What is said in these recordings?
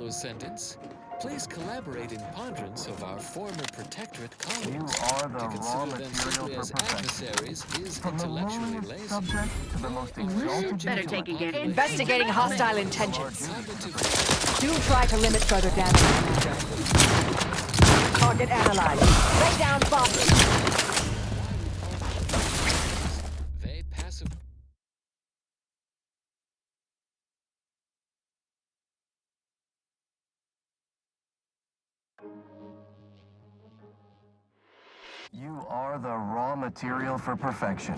ascendants. Please collaborate in ponderance of our former protectorate colleagues. You are the To raw consider them material simply for as perfection. adversaries is From the intellectually lowliest lazy. subject to the most exalted Better take a get. Investigating hostile intentions. Cognitive Do try to limit further damage, Commander. Target analyzed. Lay down bombs. they passive. You are the raw material for perfection.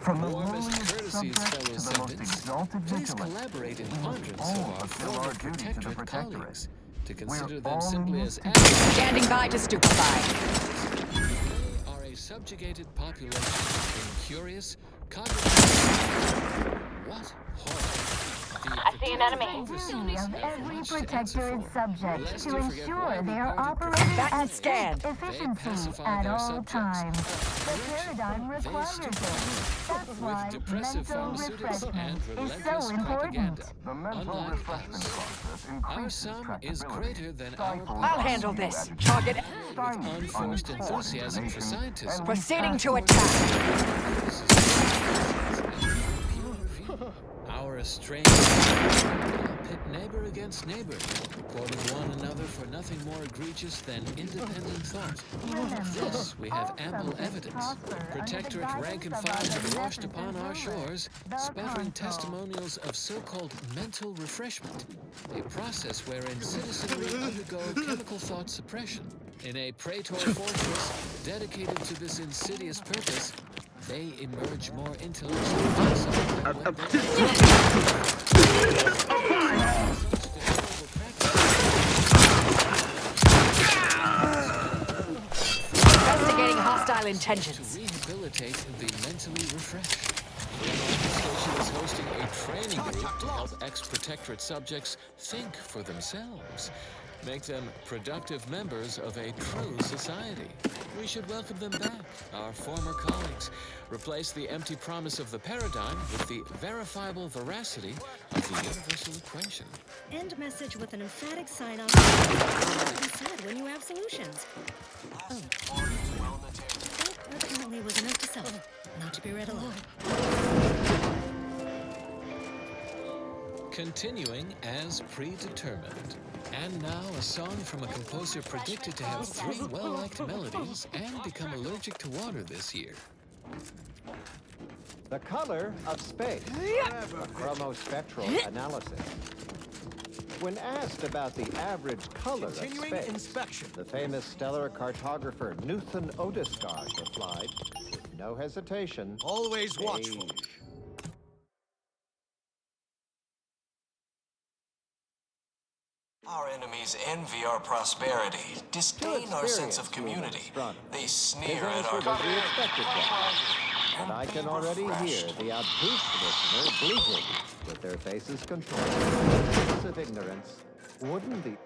From the Warmest lowliest courtesies, subject fellow to the most ascendants. exalted Please vigilance, collaborate in we must ponderance all of our fulfill former our duty to the protectorate protectorate. colleagues. To We're consider them all in simply this as together. adversaries. Standing by to stupefy. They are a subjugated population, incurious, cognitive. What horror! I see an enemy. Duty of every protectorate subject Lest to you forget ensure why we they are parted operating Back and at scan. peak efficiency pacify at their all subjects. times. The Correction. paradigm They requires it. That's With why depressive mental pharmaceuticals refreshment and is so relentless important. propaganda. The mental Unlike refreshment us, process our increases sum is tractability, greater than our stifles power. I'll handle this. Target Unforced enthusiasm for scientism. proceeding to attack. Our estranged pit neighbor against neighbor, quoting one another for nothing more egregious than independent thought. Of this we have ample evidence. Protectorate rank and file have washed upon our shores, sputtering testimonials of so-called mental refreshment, a process wherein citizenry undergo chemical thought suppression. In a praetor fortress dedicated to this insidious purpose, they emerge more intellectually Investigating hostile intentions. to rehabilitate the mentally refreshed. Station is hosting a training group to help ex-protectorate subjects think for themselves. Make them productive members of a true society. We should welcome them back, our former colleagues. Replace the empty promise of the paradigm with the verifiable veracity of the universal equation. End message with an emphatic sign-off. Be said when you have solutions. That apparently was enough to sell. Not to be read aloud. Continuing as predetermined. And now a song from a composer predicted to have 3 well-liked melodies and become allergic to water this year. The color of space. A chromospectral analysis. When asked about the average color of space, inspection. the famous stellar cartographer Newton Odescar replied, with no hesitation, Always watchful. beige. Our enemies envy our prosperity, disdain our sense of community. They sneer at our... His answer was the expected one. And I can already hear the obtuse listener bleating with their faces contorted. Sense of ignorance. Wouldn't the... It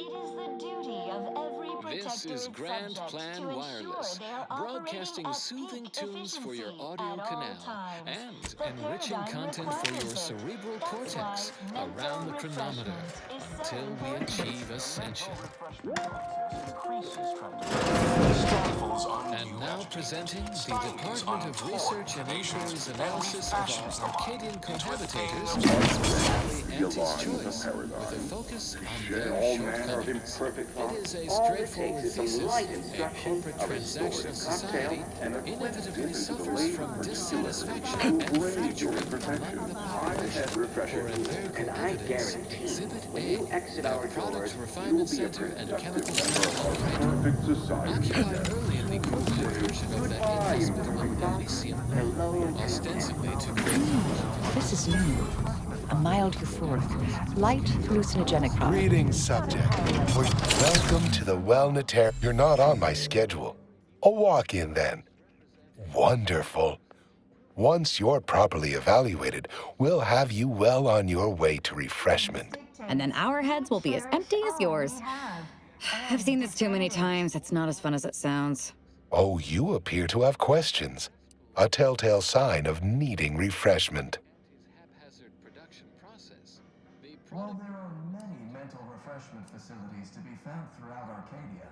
is the duty of every This is Grand Plan Wireless, broadcasting soothing tunes for your audio canal and enriching content for your cerebral cortex around the chronometer until we achieve ascension. And now presenting the Department of Research and Inquiry's analysis of our Arcadian cohabitators, Sally and his choice, with a focus on their shortcomings. It is a straightforward thesis. A corporate transactional society inevitably suffers from dissatisfaction and fracturing among the population. For empirical evidence, Exhibit A, the Product Refinement Center and Chemical occupied early in the Corsair version of the inhospitable Elysium, ostensibly to This is new. A mild euphoric, light hallucinogenic product. Greetings, subject. Welcome to the Wellnetary. You're not on my schedule. A walk-in, then. Wonderful. Once you're properly evaluated, we'll have you well on your way to refreshment. And then our heads will be as empty as yours. I've seen this too many times. It's not as fun as it sounds. Oh, you appear to have questions. A telltale sign of needing refreshment. While there are many refreshment facilities to be found throughout Arcadia.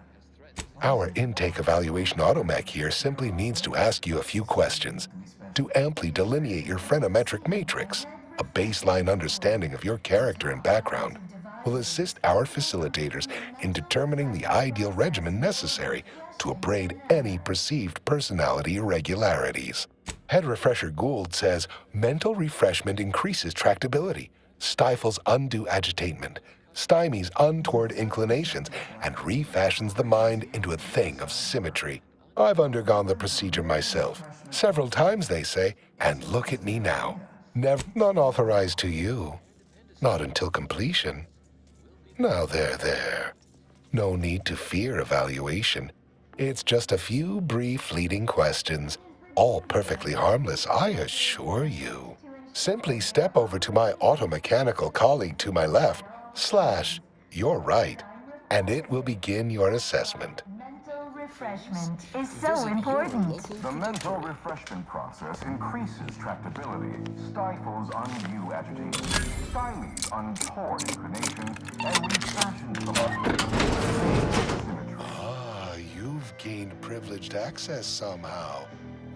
Our intake evaluation automech here simply needs to ask you a few questions to amply delineate your phreноmetric matrix. A baseline understanding of your character and background will assist our facilitators in determining the ideal regimen necessary to abrade any perceived personality irregularities. Head Refresher Gould says mental refreshment increases tractability, stifles undue agitatement, stymies untoward inclinations, and refashions the mind into a thing of symmetry. I've undergone the procedure myself, several times they say, and look at me now. Never unauthorized to you. Not until completion. Now there. No need to fear evaluation. It's just a few brief fleeting questions, all perfectly harmless, I assure you. Simply step over to my automechanical colleague to my left, / your right, and it will begin your assessment. Mental refreshment is so important. The mental refreshment process increases tractability, stifles undue agitation, stymies untoward inclinations, and refashions the mind. Ah, you've gained privileged access somehow.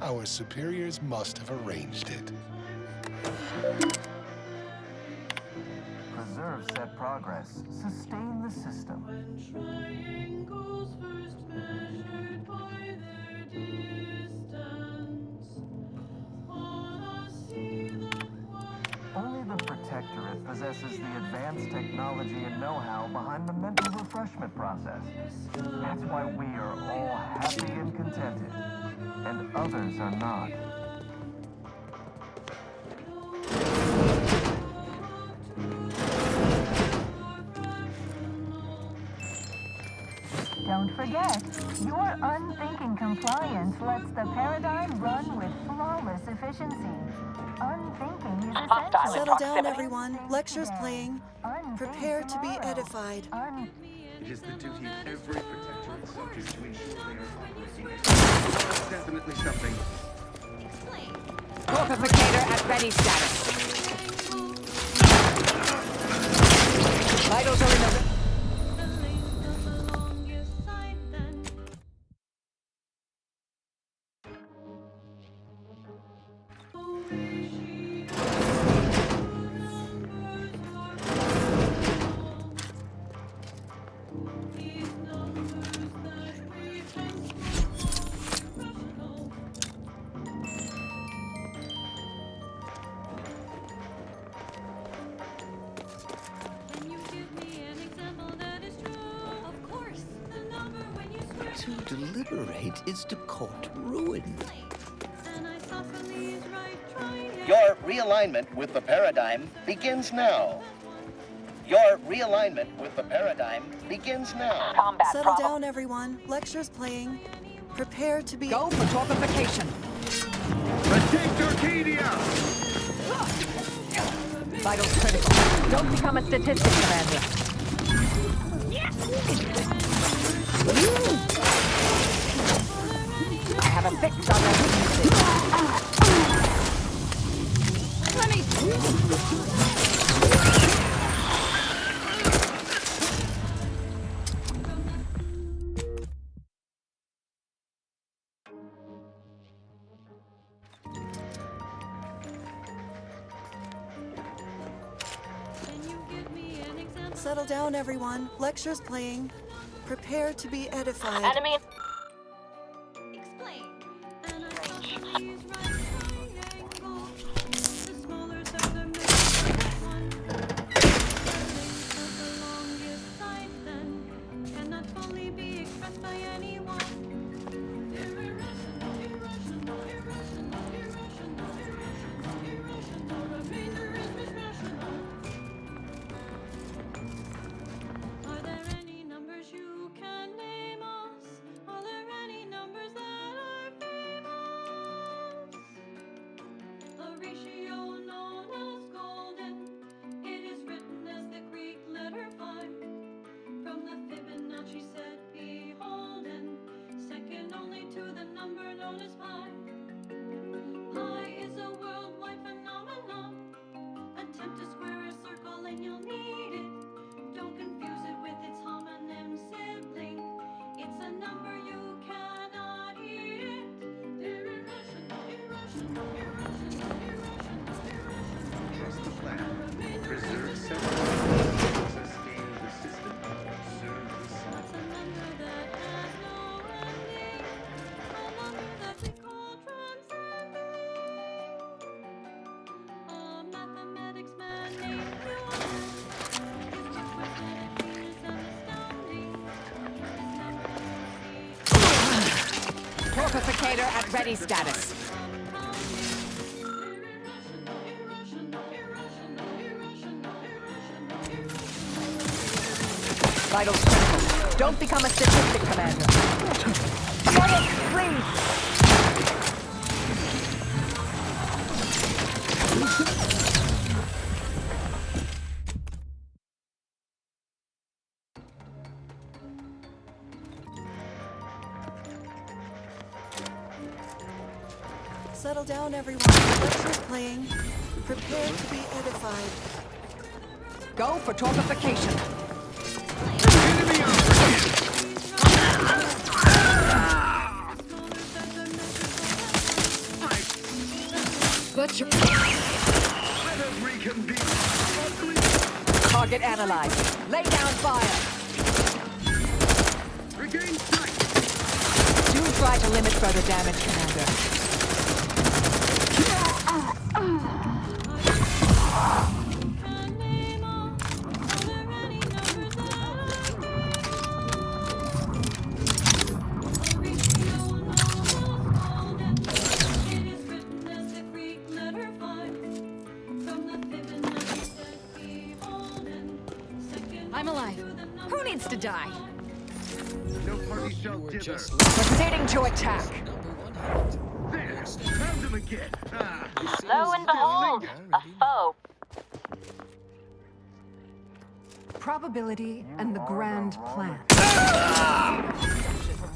Our superiors must have arranged it. Preserve set progress. Sustain the system. Only the Protectorate possesses the advanced technology and know-how behind the mental refreshment process. That's why we are all happy and contented, and others are not. Don't forget, your unthinking compliance lets the paradigm run with flawless efficiency. Unthinking is essential. Settle down, everyone. Lecture's playing. Prepare to be edified. It is the duty of every protectorate subject to ensure they are operating. That's definitely something. Corpificator at ready status. Vitals are in the... To deliberate is to court ruin. Your realignment with the paradigm begins now. Your realignment with the paradigm begins now. Settle down, everyone. Lecture's playing. Prepare to be... Go for corpification. Protect Arcadia! Vitals critical. Don't become a statistic, Commander. I have a fix on that weaknesses. Let me... Settle down, everyone. Lecture's playing. Prepare to be edified. Enemy. Trust the plan. Preserve settlement. Sustain the system. Serve the sovereign. Torpificator at ready status. Vitals critical. Don't become a statistic, Commander. Get it, please! Settle down, everyone. Lecture's playing. Prepare to be edified. Go for torpification. Butcher. Target analyzed. Lay down fire. Regain sight. Do try to limit further damage, Commander. I'm alive. Who needs to die? No party shall dither. Proceeding to attack. There! Found him again! Ah. Lo and behold, a foe. Probability and the grand plan.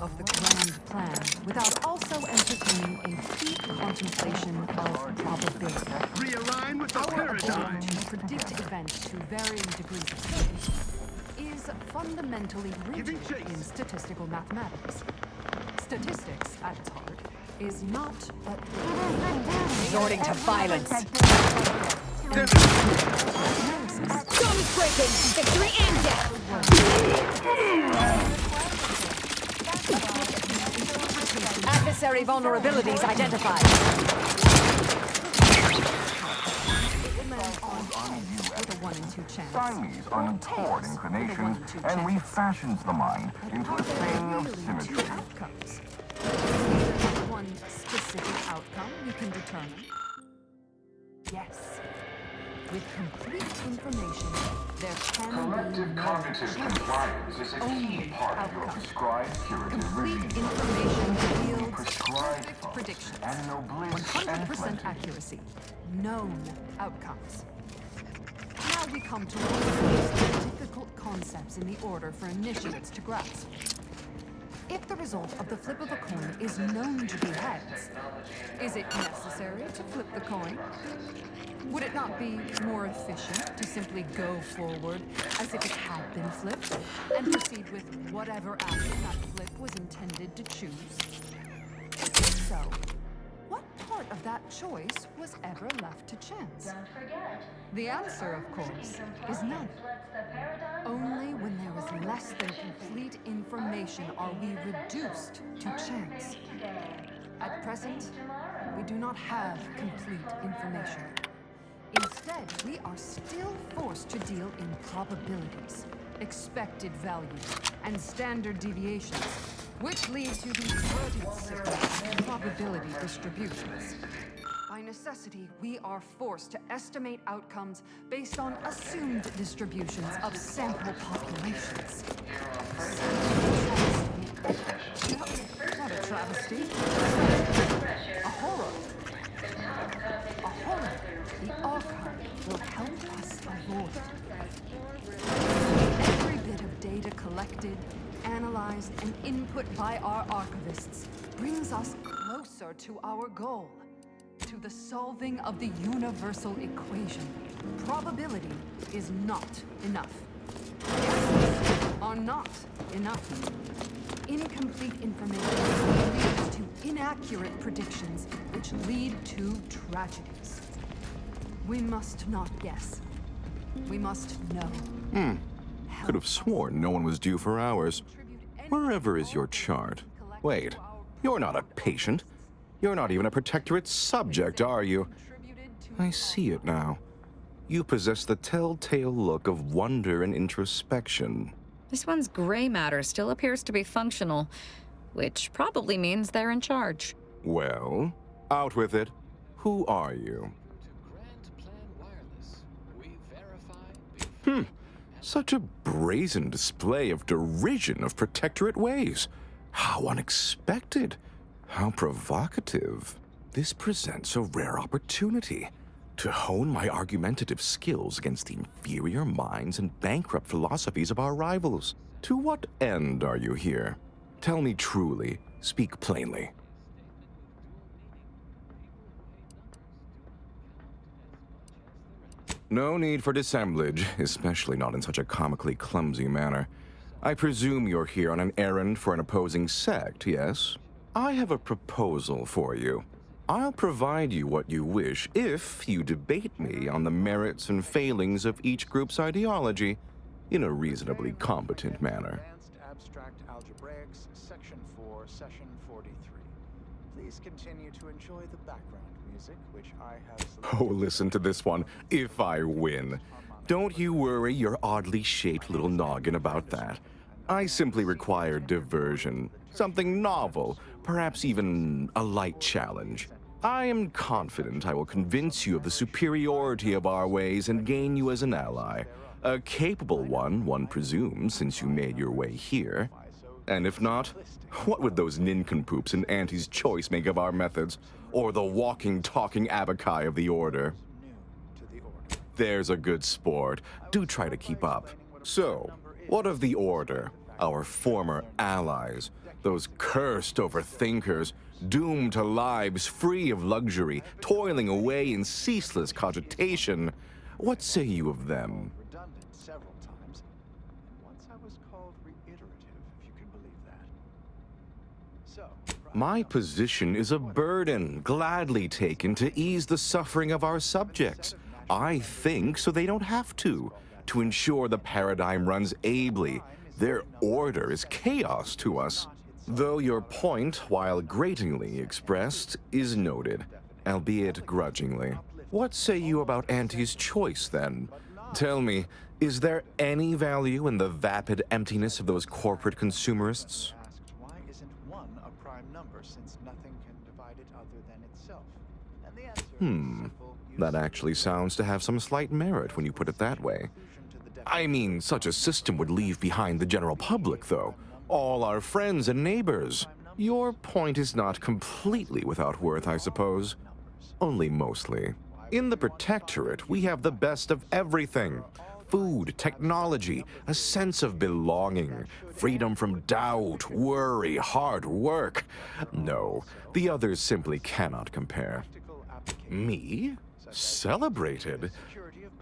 Of the grand plan, without also entertaining a deep contemplation of probability. Realign with the paradigm. Our ability to predict events to varying degrees of certainty is fundamentally rooted in statistical mathematics. Statistics, at its heart, is not resorting to violence. Storm is breaking! Victory and death! Adversary vulnerabilities identified. With a 1 in 2 chance. Stymies untoward inclination and refashions the mind into a thing of symmetry. Outcomes. There's one specific outcome you can determine. Yes. With complete information, there can Collective be no cognitive compliance is a key part of your prescribed curative regime. complete information yields Prescribed perfect thoughts prediction. and no bliss and 100% plenty. accuracy. Known outcomes. Now we come to one of the most difficult concepts in the order for initiates to grasp. If the result of the flip of a coin is known to be heads, is it necessary to flip the coin? Would it not be more efficient to simply go forward as if it had been flipped and proceed with whatever action that flip was intended to choose? If so, what part of that choice was ever left to chance? Don't forget. The answer, of course, is none. Only when there is less than complete information are we reduced to chance. At present, we do not have complete information. Instead, we are still forced to deal in probabilities, expected values, and standard deviations, which lead to the inverted system of probability distributions. By necessity, we are forced to estimate outcomes based on assumed distributions of sample populations. Not a travesty. A horror. A horror the archive will help us avoid. Every bit of data collected, analyzed, and input by our archivists brings us closer to our goal, to the solving of the universal equation. Probability is not enough. Guesses are not enough. incomplete information leads to inaccurate predictions, which lead to tragedies. We must not guess. We must know. Could have sworn no one was due for hours. Wherever is your chart? Wait, you're not a patient. You're not even a protectorate subject, are you? I see it now. You possess the telltale look of wonder and introspection. This one's gray matter still appears to be functional, which probably means they're in charge. Well, out with it. Who are you? Such a brazen display of derision of protectorate ways. How unexpected. How provocative. This presents a rare opportunity to hone my argumentative skills against the inferior minds and bankrupt philosophies of our rivals. To what end are you here? Tell me truly. Speak plainly. No need for dissemblage, especially not in such a comically clumsy manner. I presume you're here on an errand for an opposing sect, yes? I have a proposal for you. I'll provide you what you wish if you debate me on the merits and failings of each group's ideology in a reasonably competent manner. Advanced Abstract Algebraics, Section 4, Session 43. Please continue to enjoy the background music, which I have... Oh, listen to this one. If I win. Don't you worry your oddly shaped little noggin about that. I simply require diversion. Something novel, perhaps even a light challenge. I am confident I will convince you of the superiority of our ways and gain you as an ally. A capable one presumes, since you made your way here. And if not, what would those nincompoops in Auntie's Choice make of our methods? Or the walking, talking abakai of the Order? There's a good sport. Do try to keep up. So, what of the Order? Our former allies? Those cursed overthinkers, doomed to lives free of luxury, toiling away in ceaseless cogitation. What say you of them? Redundant several times, and once I was called reiterative, if you can believe that. So, My position is a burden, gladly taken to ease the suffering of our subjects. I think so they don't have to ensure the paradigm runs ably. Their order is chaos to us. Though your point, while gratingly expressed, is noted, albeit grudgingly. What say you about Auntie's Choice, then? Tell me, is there any value in the vapid emptiness of those corporate consumerists? why isn't 1 a prime number since nothing can divide it other than itself? And the answer is simple. That actually sounds to have some slight merit when you put it that way. I mean, such a system would leave behind the general public, though. All our friends and neighbors. Your point is not completely without worth, I suppose. Only mostly. In the Protectorate, we have the best of everything. Food, technology, a sense of belonging, freedom from doubt, worry, hard work. No, the others simply cannot compare. Me? Celebrated?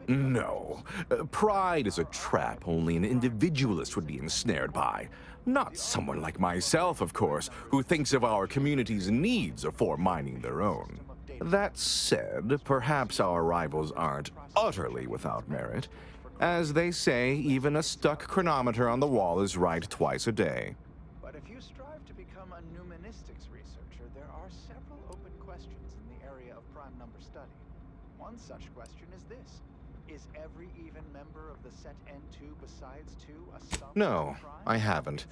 No. Pride is a trap only an individualist would be ensnared by. Not someone like myself, of course, who thinks of our community's needs before minding their own. That said, perhaps our rivals aren't utterly without merit. As they say, even a stuck chronometer on the wall is right twice a day. But if you strive to become a numenistics researcher, there are several open questions in the area of prime number study. One such question is this. Is every even member of the set N2 besides 2 a sum? No, I haven't.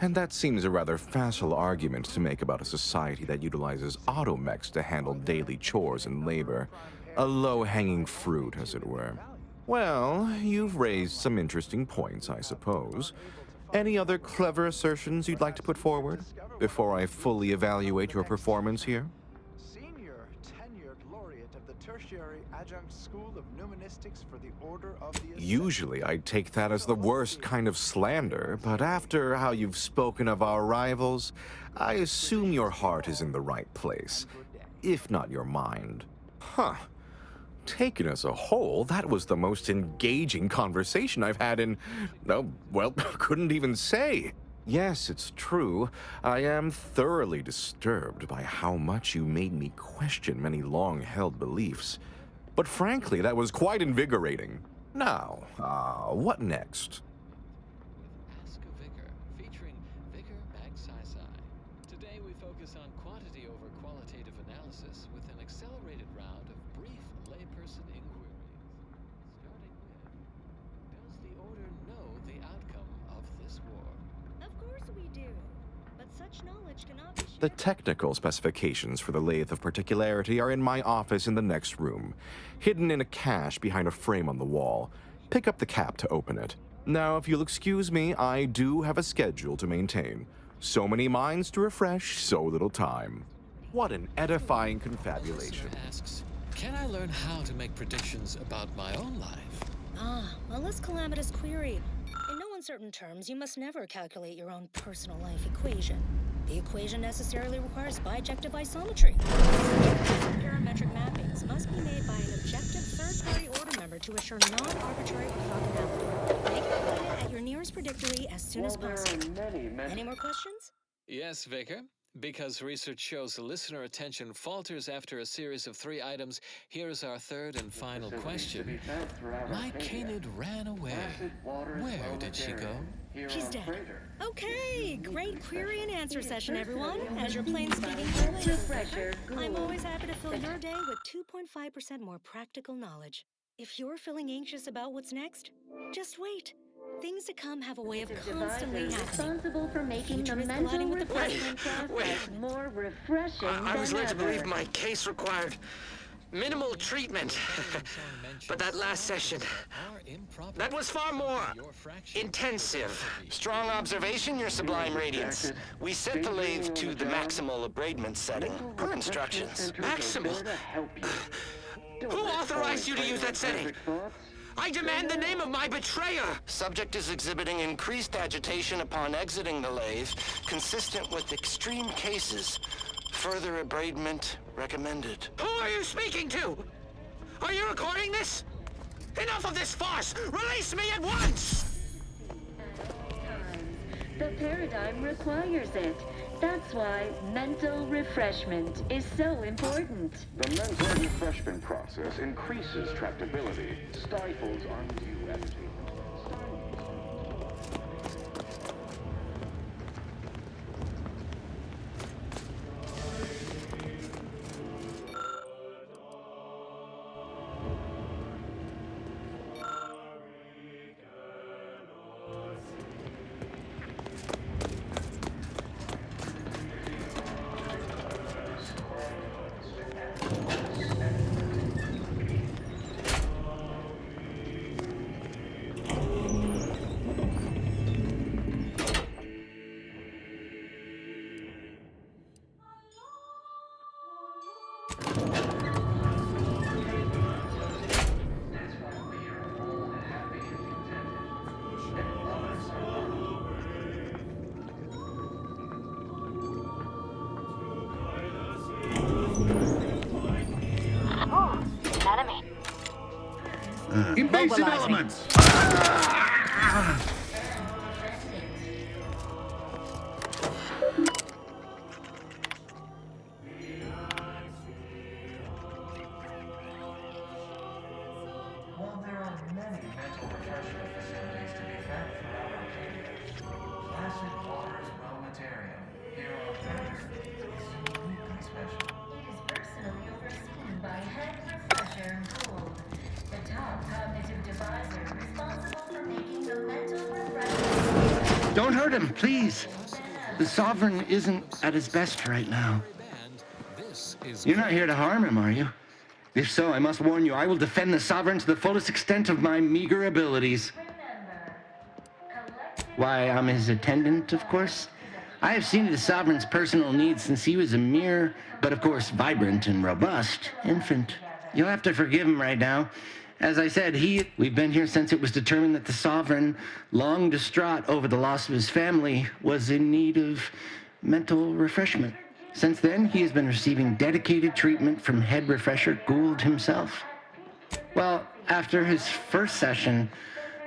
And that seems a rather facile argument to make about a society that utilizes automechs to handle daily chores and labor. A low-hanging fruit, as it were. Well, you've raised some interesting points, I suppose. Any other clever assertions you'd like to put forward before I fully evaluate your performance here? Senior tenured laureate of the Tertiary Adjunct School of Numenistics for the Order of the... Usually I'd take that as the worst kind of slander, but after how you've spoken of our rivals, I assume your heart is in the right place, if not your mind. Huh. Taken as a whole, that was the most engaging conversation I've had in... oh, well, couldn't even say. Yes, it's true. I am thoroughly disturbed by how much you made me question many long-held beliefs. But frankly, that was quite invigorating. Now, what next? Ask a Vicar, featuring Vicar Magsai. Today we focus on quantity over qualitative analysis with an accelerated round of brief layperson inquiries. Starting with, does the Order know the outcome of this war? Of course we do. But such knowledge cannot be shared. The technical specifications for the Lathe of Particularity are in my office in the next room, hidden in a cache behind a frame on the wall. Pick up the cap to open it. Now, if you'll excuse me, I do have a schedule to maintain. So many minds to refresh, so little time. What an edifying confabulation. Asks, can I learn how to make predictions about my own life? A less calamitous query. In no uncertain terms, you must never calculate your own personal life equation. The equation necessarily requires bijective isometry. Parametric mappings must be made by an objective third-party order member to assure non-arbitrary orthogonality. Make it updated at your nearest predictory as soon as possible. Any more questions? Yes, Vicar. Because research shows the listener attention falters after a series of 3 items, here's our third and final question. My Canid ran away. Where did she go? She's dead. Okay, great query and answer session, everyone. As your plain speaking refresher, I'm always happy to fill your day with 2.5% more practical knowledge. If you're feeling anxious about what's next, just wait. Things to come have a way of constantly happening. Responsible for making the mental refreshment process more refreshing I was than led to ever. believe my case required minimal treatment. But that last session, that was far more intensive. Strong observation, Your Sublime Radiance. We set the lathe to the maximal abradement setting, per instructions. Maximal? Who authorized you to use that setting? I demand the name of my betrayer! Subject is exhibiting increased agitation upon exiting the lathe, consistent with extreme cases. Further abradement recommended. Who are you speaking to? Are you recording this? Enough of this farce! Release me at once! The paradigm requires it. That's why mental refreshment is so important. The mental refreshment process increases tractability, stifles undue editing. Invasive elements! While there are many mental refreshment facilities to be found throughout Arcadia, Placid Waters Wellnatarium here on Earth is uniquely special. It is personally overseen by Head Refresher Gould, the top cognitive deviser responsible for making the mental refreshment. Don't hurt him, please. The Sovereign isn't at his best right now. You're not here to harm him, are you? If so, I must warn you, I will defend the Sovereign to the fullest extent of my meager abilities. Why, I'm his attendant, of course. I have seen to the Sovereign's personal needs since he was a mere, but of course vibrant and robust, infant. You'll have to forgive him right now. As I said, we've been here since it was determined that the Sovereign, long distraught over the loss of his family, was in need of mental refreshment. Since then, he has been receiving dedicated treatment from Head Refresher Gould himself. Well, after his first session,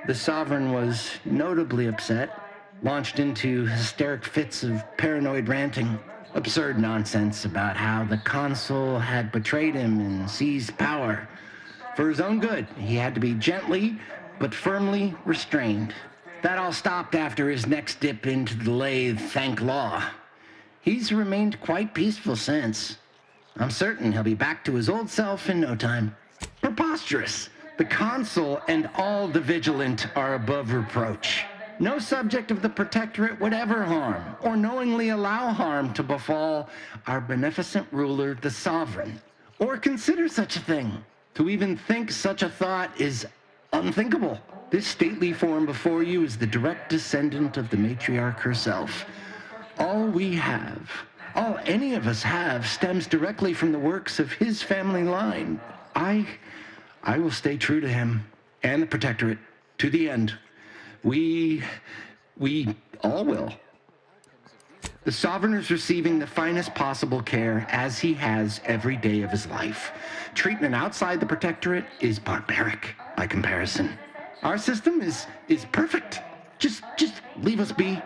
the Sovereign was notably upset. launched into hysteric fits of paranoid ranting. Absurd nonsense about how the console had betrayed him and seized power. For his own good, he had to be gently but firmly restrained. That all stopped after his next dip into the lathe, thank law. He's remained quite peaceful since. I'm certain he'll be back to his old self in no time. Preposterous! The console and all the vigilant are above reproach. No subject of the Protectorate would ever harm, or knowingly allow harm to befall our beneficent ruler, the Sovereign, or consider such a thing. To even think such a thought is unthinkable. This stately form before you is the direct descendant of the matriarch herself. All we have, all any of us have, stems directly from the works of his family line. I will stay true to him and the Protectorate to the end. We all will. The Sovereign is receiving the finest possible care, as he has every day of his life. Treatment outside the Protectorate is barbaric by comparison. Our system is perfect. Just leave us be.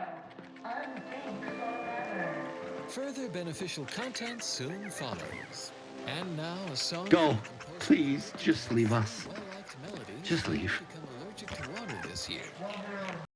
Further beneficial content soon follows. And now a song. Go, please, just leave us. Just leave. Become allergic to water this year.